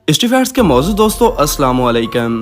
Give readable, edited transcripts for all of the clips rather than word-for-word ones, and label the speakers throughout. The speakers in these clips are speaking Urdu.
Speaker 1: اسٹیفیٹس کے موضوع دوستو السلام علیکم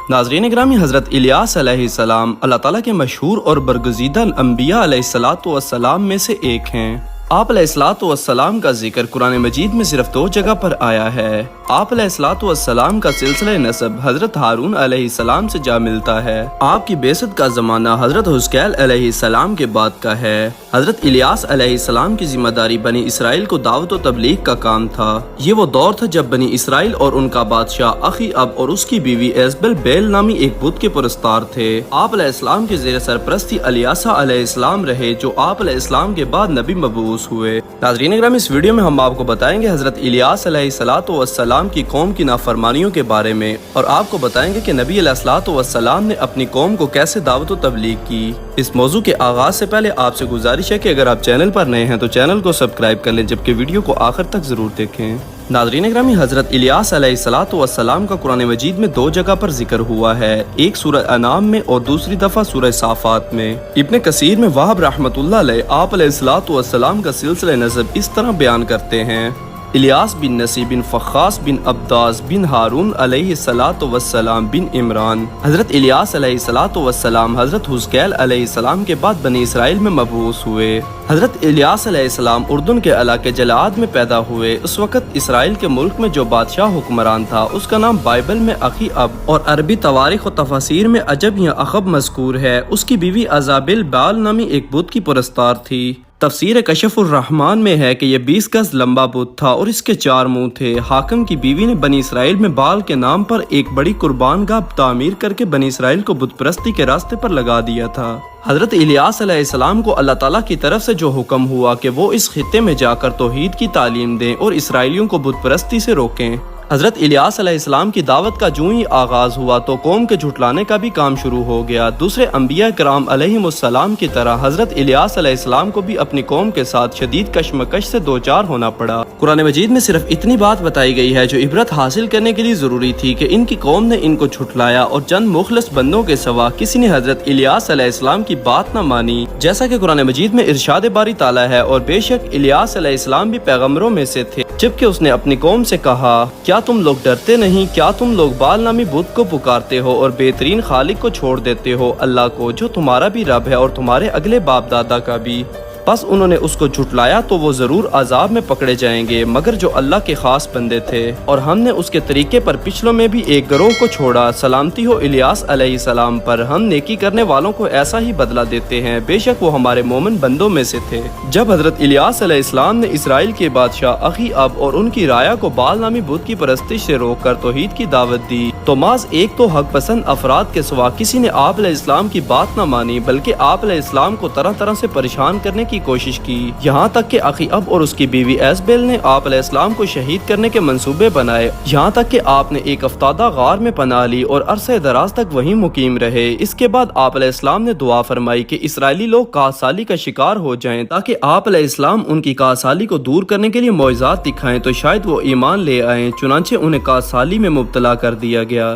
Speaker 1: ناظرین گرامی، حضرت الیاس علیہ السلام اللہ تعالیٰ کے مشہور اور برگزیدہ انبیاء علیہ السلام میں سے ایک ہیں۔ آپ علیہ السلام کا ذکر قرآن مجید میں صرف 2 جگہ پر آیا ہے۔ آپ علیہ السلام کا سلسلہ نسب حضرت ہارون علیہ السلام سے جا ملتا ہے۔ آپ کی بعثت کا زمانہ حضرت حزقیل علیہ السلام کے بعد کا ہے۔ حضرت الیاس علیہ السلام کی ذمہ داری بنی اسرائیل کو دعوت و تبلیغ کا کام تھا۔ یہ وہ دور تھا جب بنی اسرائیل اور ان کا بادشاہ اخی اب اور اس کی بیوی ایزبل بیل نامی ایک بت کے پرستار تھے۔ آپ علیہ السلام کے زیر سرپرستی الیاسا علیہ السلام رہے، جو آپ علیہ السلام کے بعد نبی مبعوث ہوئے۔ ناظرین اکرام، اس ویڈیو میں ہم آپ کو بتائیں گے حضرت الیاس علیہ السلام کی قوم کی نافرمانیوں کے بارے میں، اور آپ کو بتائیں گے کہ نبی علیہ السلام نے اپنی قوم کو کیسے دعوت و تبلیغ کی۔ اس موضوع کے آغاز سے پہلے آپ سے گزارش ہے کہ اگر آپ چینل پر نئے ہیں تو چینل کو سبسکرائب کر لیں، جبکہ ویڈیو کو آخر تک ضرور دیکھیں۔ ناظرین اکرامی، حضرت الیاس علیہ السلام کا قرآن مجید میں 2 جگہ پر ذکر ہوا ہے، ایک سورہ انعام میں اور دوسری دفعہ سورہ صافات میں۔ ابن کثیر میں وہب رحمۃ اللہ علیہ آپ علیہ السلام کا سلسلہ نسب اس طرح بیان کرتے ہیں: الیاس بن نسی بن فخاس بن عبداس بن ہارون علیہ السلام بن عمران۔ حضرت الیاس علیہ السلام حضرت حزقیل علیہ السلام کے بعد بنی اسرائیل میں مبعوث ہوئے۔ حضرت الیاس علیہ السلام اردن کے علاقے جلعاد میں پیدا ہوئے۔ اس وقت اسرائیل کے ملک میں جو بادشاہ حکمران تھا اس کا نام بائبل میں اخی اب اور عربی تواریخ و تفاسیر میں عجب یا اخب مذکور ہے۔ اس کی بیوی ازابل بال نامی ایک بت کی پرستار تھی۔ تفسیر کشف الرحمن میں ہے کہ یہ 20 گز لمبا بت تھا اور اس کے 4 منہ تھے۔ حاکم کی بیوی نے بنی اسرائیل میں بال کے نام پر ایک بڑی قربان گاہ تعمیر کر کے بنی اسرائیل کو بت پرستی کے راستے پر لگا دیا تھا۔ حضرت الیاس علیہ السلام کو اللہ تعالیٰ کی طرف سے جو حکم ہوا کہ وہ اس خطے میں جا کر توحید کی تعلیم دیں اور اسرائیلیوں کو بت پرستی سے روکیں۔ حضرت الیاس علیہ السلام کی دعوت کا جو ہی آغاز ہوا تو قوم کے جھٹلانے کا بھی کام شروع ہو گیا۔ دوسرے انبیاء کرام علیہم السلام کی طرح حضرت الیاس علیہ السلام کو بھی اپنی قوم کے ساتھ شدید کشمکش سے دوچار ہونا پڑا۔ قرآن مجید میں صرف اتنی بات بتائی گئی ہے جو عبرت حاصل کرنے کے لیے ضروری تھی کہ ان کی قوم نے ان کو جھٹلایا اور چند مخلص بندوں کے سوا کسی نے حضرت الیاس علیہ السلام کی بات نہ مانی، جیسا کہ قرآن مجید میں ارشاد باری تعالیٰ ہے: اور بے شک الیاس علیہ السلام بھی پیغمبروں میں سے تھے، جبکہ اس نے اپنی قوم سے کہا، کیا تم لوگ ڈرتے نہیں؟ کیا تم لوگ بال نامی بت کو پکارتے ہو اور بہترین خالق کو چھوڑ دیتے ہو، اللہ کو جو تمہارا بھی رب ہے اور تمہارے اگلے باپ دادا کا بھی؟ بس انہوں نے اس کو جھٹلایا تو وہ ضرور عذاب میں پکڑے جائیں گے، مگر جو اللہ کے خاص بندے تھے، اور ہم نے اس کے طریقے پر پچھلوں میں بھی ایک گروہ کو چھوڑا۔ سلامتی ہو الیاس علیہ السلام پر، ہم نیکی کرنے والوں کو ایسا ہی بدلہ دیتے ہیں، بے شک وہ ہمارے مومن بندوں میں سے تھے۔ جب حضرت الیاس علیہ السلام نے اسرائیل کے بادشاہ اخی اب اور ان کی رایا کو بال نامی بت کی پرستش سے روک کر توحید کی دعوت دی تو محض ایک تو حق پسند افراد کے سوا کسی نے آپ علیہ السلام کی بات نہ مانی، بلکہ آپ علیہ السلام کو طرح طرح سے پریشان کرنے کی کوشش کی، یہاں تک کہ اخی اب اور اس کی بیوی ایزبیل نے آپ علیہ السلام کو شہید کرنے کے منصوبے بنائے، یہاں تک کہ آپ نے ایک افتادہ غار میں پناہ لی اور عرصہ دراز تک وہیں مقیم رہے۔ اس کے بعد آپ علیہ السلام نے دعا فرمائی کہ اسرائیلی لوگ قحط کا شکار ہو جائیں تاکہ آپ علیہ السلام ان کی قحط کو دور کرنے کے لیے معجزات دکھائیں تو شاید وہ ایمان لے آئیں، چنانچہ انہیں قحط میں مبتلا کر دیا گیا۔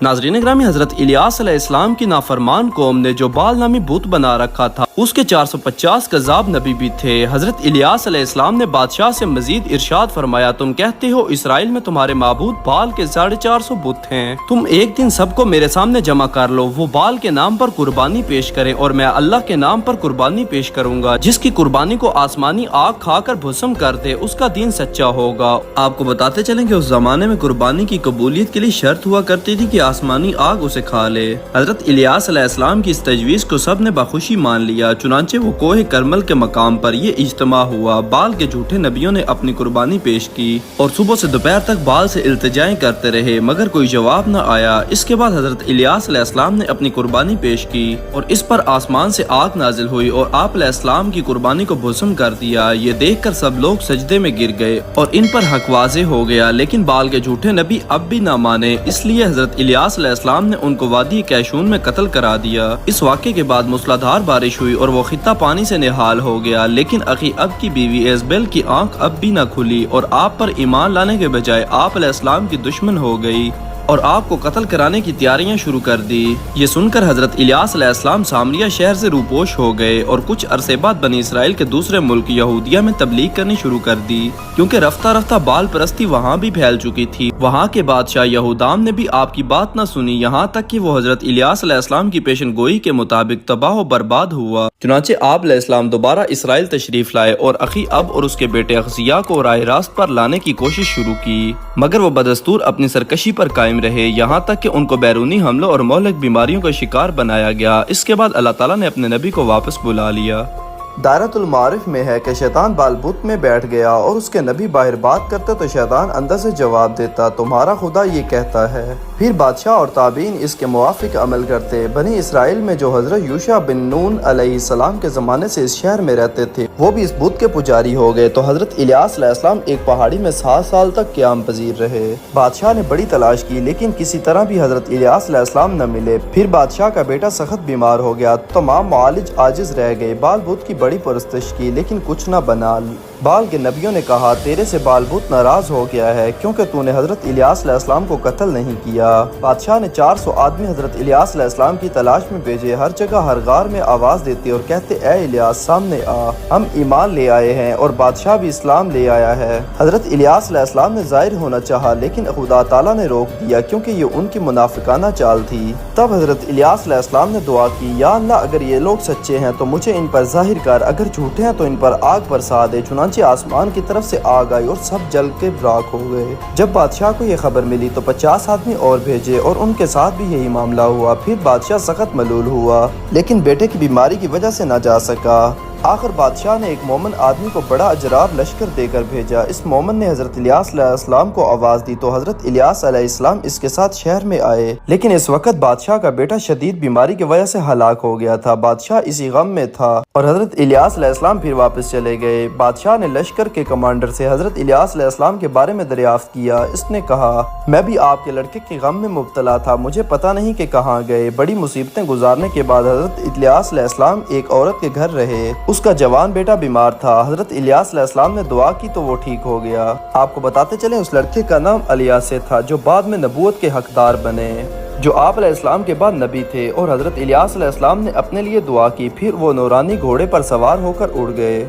Speaker 1: ناظرین گرامی، حضرت الیاس علیہ السلام کی نافرمان قوم نے جو بال نامی بت بنا رکھا تھا اس کے 450 کذاب نبی بھی تھے۔ حضرت الیاس علیہ السلام نے بادشاہ سے مزید ارشاد فرمایا: تم کہتے ہو اسرائیل میں تمہارے معبود بال کے 450 بت ہیں، تم ایک دن سب کو میرے سامنے جمع کر لو، وہ بال کے نام پر قربانی پیش کریں اور میں اللہ کے نام پر قربانی پیش کروں گا، جس کی قربانی کو آسمانی آگ کھا کر بھسم کر دے اس کا دین سچا ہوگا۔ آپ کو بتاتے چلیں کہ اس زمانے میں قربانی کی قبولیت کے لیے شرط ہوا کرتی تھی کہ آسمانی آگ اسے کھا لے۔ حضرت الیاس علیہ السلام کی اس تجویز کو سب نے بخوشی مان لیا، چنانچہ وہ کوہ کرمل کے مقام پر یہ اجتماع ہوا۔ بال کے جھوٹے نبیوں نے اپنی قربانی پیش کی اور صبح سے دوپہر تک بال سے التجائیں کرتے رہے، مگر کوئی جواب نہ آیا۔ اس کے بعد حضرت الیاس علیہ السلام نے اپنی قربانی پیش کی اور اس پر آسمان سے آگ نازل ہوئی اور آپ علیہ السلام کی قربانی کو بھسم کر دیا۔ یہ دیکھ کر سب لوگ سجدے میں گر گئے اور ان پر حق واضح ہو گیا، لیکن بال کے جھوٹے نبی اب بھی نہ مانے، اس لیے حضرت الیاس علیہ السلام نے ان کو وادی کیشون میں قتل کرا دیا۔ اس واقعے کے بعد موسلادھار بارش ہوئی اور وہ خطہ پانی سے نہال ہو گیا، لیکن اخی اب کی بیوی ایزبیل کی آنکھ اب بھی نہ کھلی اور آپ پر ایمان لانے کے بجائے آپ علیہ السلام کی دشمن ہو گئی۔ اور آپ کو قتل کرانے کی تیاریاں شروع کر دی۔ یہ سن کر حضرت الیاس علیہ السلام سامریہ شہر سے روپوش ہو گئے اور کچھ عرصے بعد بنی اسرائیل کے دوسرے ملک یہودیہ میں تبلیغ کرنی شروع کر دی، کیونکہ رفتہ رفتہ بال پرستی وہاں بھی پھیل چکی تھی۔ وہاں کے بادشاہ یہودام نے بھی آپ کی بات نہ سنی، یہاں تک کہ وہ حضرت الیاس علیہ السلام کی پیشن گوئی کے مطابق تباہ و برباد ہوا۔ چنانچہ آپ علیہ السلام دوبارہ اسرائیل تشریف لائے اور اخی اب اور اس کے بیٹے اخزیا کو راہ راست پر لانے کی کوشش شروع کی، مگر وہ بدستور اپنی سرکشی پر قائم رہے، یہاں تک کہ ان کو بیرونی حملوں اور مہلک بیماریوں کا شکار بنایا گیا۔ اس کے بعد اللہ تعالیٰ نے اپنے نبی کو واپس بلا لیا۔ دائرۃ المعارف میں ہے کہ شیطان بال بت میں بیٹھ گیا اور اس کے نبی باہر بات کرتے تو شیطان اندر سے جواب دیتا، تمہارا خدا یہ کہتا ہے۔ پھر بادشاہ اور تابعین اس کے موافق عمل کرتے۔ بنی اسرائیل میں جو حضرت یوشع بن نون علیہ السلام کے زمانے سے اس شہر میں رہتے تھے، وہ بھی اس بت کے پجاری ہو گئے، تو حضرت الیاس علیہ السلام ایک پہاڑی میں 7 سال تک قیام پذیر رہے۔ بادشاہ نے بڑی تلاش کی لیکن کسی طرح بھی حضرت الیاس علیہ السلام نہ ملے۔ پھر بادشاہ کا بیٹا سخت بیمار ہو گیا، تمام معالج عاجز رہ گئے، بال بت کی بڑی پرستش کی لیکن کچھ نہ بنا۔ بال کے نبیوں نے کہا، تیرے سے بال بت ناراض ہو گیا ہے کیونکہ تو نے حضرت الیاس علیہ السلام کو قتل نہیں کیا۔ بادشاہ نے 400 آدمی حضرت الیاس علیہ السلام کی تلاش میں بھیجے، ہر جگہ ہر غار میں آواز دیتے اور کہتے، اے الیاس سامنے آ، ہم ایمان لے آئے ہیں اور بادشاہ بھی اسلام لے آیا ہے۔ حضرت الیاس علیہ السلام نے ظاہر ہونا چاہا لیکن خدا تعالیٰ نے روک دیا کیونکہ یہ ان کی منافقانہ چال تھی۔ تب حضرت الیاس علیہ السلام نے دعا کی، یا اللہ اگر یہ لوگ سچے ہیں تو مجھے ان پر ظاہر کر، اگر جھوٹے ہیں تو ان پر آگ برسا دے۔ چنانچہ آسمان کی طرف سے آگ آئی اور سب جل کے راکھ ہو گئے۔ جب بادشاہ کو یہ خبر ملی تو 50 آدمی اور بھیجے اور ان کے ساتھ بھی یہی معاملہ ہوا۔ پھر بادشاہ سخت ملول ہوا لیکن بیٹے کی بیماری کی وجہ سے نہ جا سکا۔ آخر بادشاہ نے ایک مومن آدمی کو بڑا اجراب لشکر دے کر بھیجا۔ اس مومن نے حضرت الیاس علیہ السلام کو آواز دی تو حضرت الیاس علیہ السلام اس کے ساتھ شہر میں آئے، لیکن اس وقت بادشاہ کا بیٹا شدید بیماری کی وجہ سے ہلاک ہو گیا تھا۔ بادشاہ اسی غم میں تھا اور حضرت الیاس علیہ السلام پھر واپس چلے گئے۔ بادشاہ نے لشکر کے کمانڈر سے حضرت الیاس علیہ السلام کے بارے میں دریافت کیا۔ اس نے کہا، میں بھی آپ کے لڑکے کے غم میں مبتلا تھا، مجھے پتہ نہیں کہ کہاں گئے۔ بڑی مصیبتیں گزارنے کے بعد حضرت الیاس علیہ السلام ایک عورت کے گھر رہے، اس کا جوان بیٹا بیمار تھا۔ حضرت الیاس علیہ السلام نے دعا کی تو وہ ٹھیک ہو گیا۔ آپ کو بتاتے چلیں اس لڑکے کا نام الیاسع تھا جو بعد میں نبوت کے حقدار بنے، جو آپ علیہ السلام کے بعد نبی تھے، اور حضرت الیاس علیہ السلام نے اپنے لیے دعا کی۔ پھر وہ نورانی گھوڑے پر سوار ہو کر اڑ گئے۔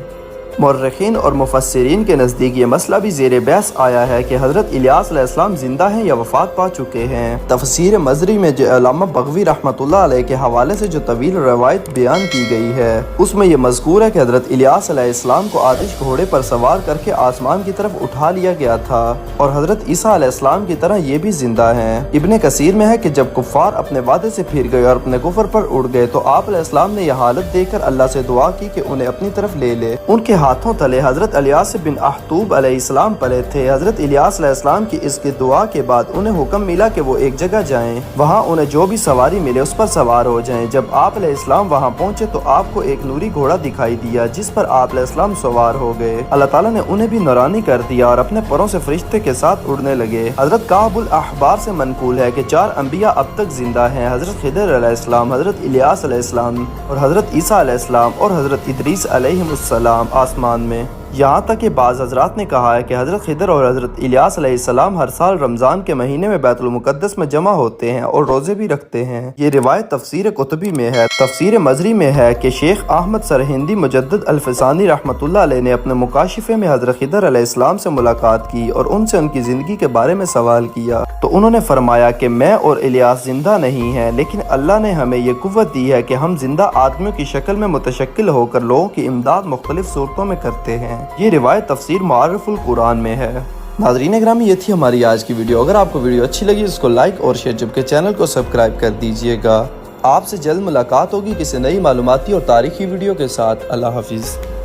Speaker 1: مورخین اور مفسرین کے نزدیک یہ مسئلہ بھی زیر بحث آیا ہے کہ حضرت الیاس علیہ السلام زندہ ہیں یا وفات پا چکے ہیں۔ تفسیر مزری میں جو علامہ بغوی رحمۃ اللہ علیہ کے حوالے سے جو طویل روایت بیان کی گئی ہے، اس میں یہ مذکور ہے کہ حضرت الیاس علیہ السلام کو آتش گھوڑے پر سوار کر کے آسمان کی طرف اٹھا لیا گیا تھا، اور حضرت عیسیٰ علیہ السلام کی طرح یہ بھی زندہ ہیں۔ ابن کثیر میں ہے کہ جب کفار اپنے وعدے سے پھر گئے اور اپنے کفر پر اڑ گئے تو آپ علیہ السلام نے یہ حالت دیکھ کر اللہ سے دعا کی کہ انہیں اپنی طرف لے لے۔ ان کے ہاتھوں تلے حضرت الیاس بن احتوب علیہ السلام پلے تھے۔ حضرت الیاس علیہ السلام کی اس کی دعا کے بعد انہیں حکم ملا کہ وہ ایک جگہ جائیں، وہاں انہیں جو بھی سواری ملے اس پر سوار ہو جائیں۔ جب آپ علیہ السلام وہاں پہنچے تو آپ کو ایک نوری گھوڑا دکھائی دیا جس پر آپ علیہ السلام سوار ہو گئے۔ اللہ تعالیٰ نے انہیں بھی نورانی کر دیا اور اپنے پروں سے فرشتے کے ساتھ اڑنے لگے۔ حضرت کعب الاحبار سے منقول ہے کہ 4 انبیاء اب تک زندہ ہیں، حضرت خضر علیہ السلام، حضرت الیاس علیہ السلام اور حضرت عیسیٰ علیہ السلام اور حضرت ادریس علیہ السلام آسمان میں۔ یہاں تک کہ بعض حضرات نے کہا ہے کہ حضرت خضر اور حضرت الیاس علیہ السلام ہر سال رمضان کے مہینے میں بیت المقدس میں جمع ہوتے ہیں اور روزے بھی رکھتے ہیں۔ یہ روایت تفسیر قطبی میں ہے۔ تفسیر مزری میں ہے کہ شیخ احمد سرہندی مجدد الفسانی رحمۃ اللہ علیہ نے اپنے مکاشفے میں حضرت خضر علیہ السلام سے ملاقات کی اور ان سے ان کی زندگی کے بارے میں سوال کیا تو انہوں نے فرمایا کہ میں اور الیاس زندہ نہیں ہیں، لیکن اللہ نے ہمیں یہ قوت دی ہے کہ ہم زندہ آدمیوں کی شکل میں متشکل ہو کر لوگوں کی امداد مختلف صورتوں میں کرتے ہیں۔ یہ روایت تفسیر معارف القرآن میں ہے۔ ناظرین اکرامی، یہ تھی ہماری آج کی ویڈیو۔ اگر آپ کو ویڈیو اچھی لگی اس کو لائک اور شیئر، جبکہ چینل کو سبسکرائب کر دیجیے گا۔ آپ سے جلد ملاقات ہوگی کسی نئی معلوماتی اور تاریخی ویڈیو کے ساتھ۔ اللہ حافظ۔